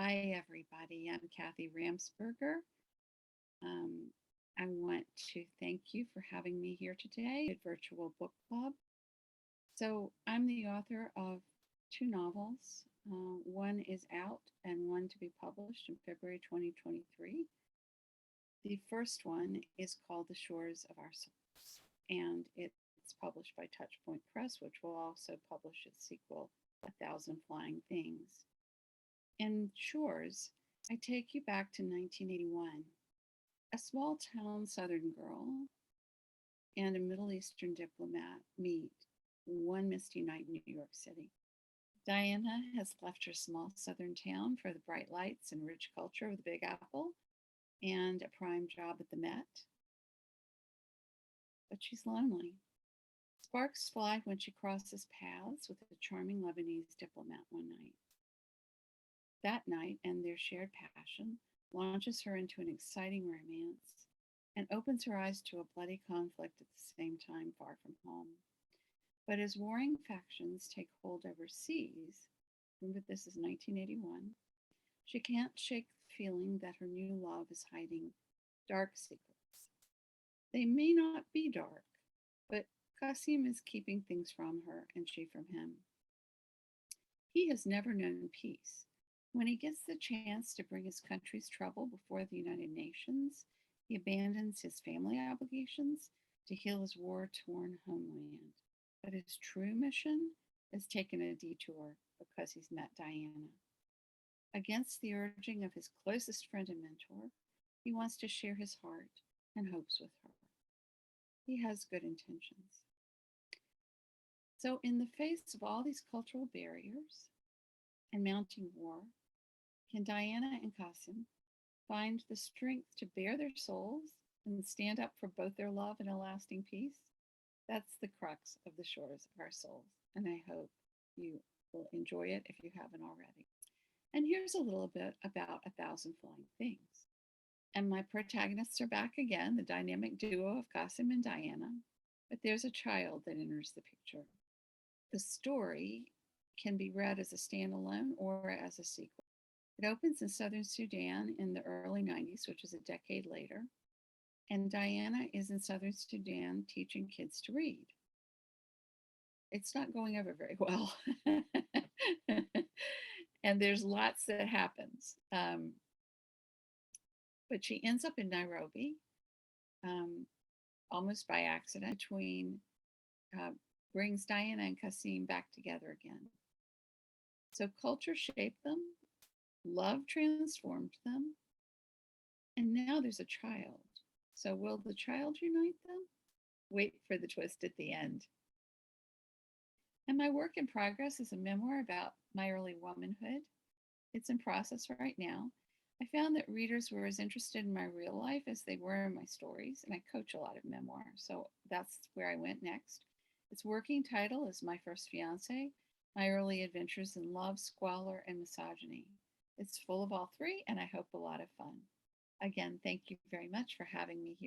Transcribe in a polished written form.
Hi, everybody. I'm Kathy Ramsperger. Um, I want to thank you for having me here today at Virtual Book Club. So, I'm the author of two novels. One is out and one to be published in February 2023. The first one is called The Shores of Our Souls, and it's published by Touchpoint Press, which will also publish its sequel, A Thousand Flying Things. In Shores, I take you back to 1981. A small town Southern girl and a Middle Eastern diplomat meet one misty night in New York City. Diana has left her small Southern town for the bright lights and rich culture of the Big Apple and a prime job at the Met, but she's lonely. Sparks fly when she crosses paths with a charming Lebanese diplomat one night. That night and their shared passion launches her into an exciting romance and opens her eyes to a bloody conflict at the same time far from home. But as warring factions take hold overseas, remember this is 1981, she can't shake the feeling that her new love is hiding dark secrets. They may not be dark, but Qasim is keeping things from her and she from him. He has never known peace. When he gets the chance to bring his country's trouble before the United Nations, he abandons his family obligations to heal his war torn homeland. But his true mission has taken a detour because he's met Diana. Against the urging of his closest friend and mentor, he wants to share his heart and hopes with her. He has good intentions. So, in the face of all these cultural barriers and mounting war, can Diana and Qasim find the strength to bare their souls and stand up for both their love and a lasting peace? That's the crux of The Shores of Our Souls, and I hope you will enjoy it if you haven't already. And here's a little bit about A Thousand Flying Things. And my protagonists are back again, the dynamic duo of Qasim and Diana, but there's a child that enters the picture. The story can be read as a standalone or as a sequel. It opens in southern Sudan in the early 90s, which is a decade later, and Diana is in southern Sudan teaching kids to read. It's not going over very well. And there's lots that happens. But she ends up in Nairobi, almost by accident, brings Diana and Qasim back together again. So culture shaped them, love transformed them, and now there's a child. So will the child unite them? Wait for the twist at the end. And my work in progress is a memoir about my early womanhood. It's in process right now. I found that readers were as interested in my real life as they were in my stories, and I coach a lot of memoir, so that's where I went next. Its working title is My First Fiance, My Early Adventures in Love, Squalor, and Misogyny. It's full of all three, and I hope a lot of fun. Again, thank you very much for having me here.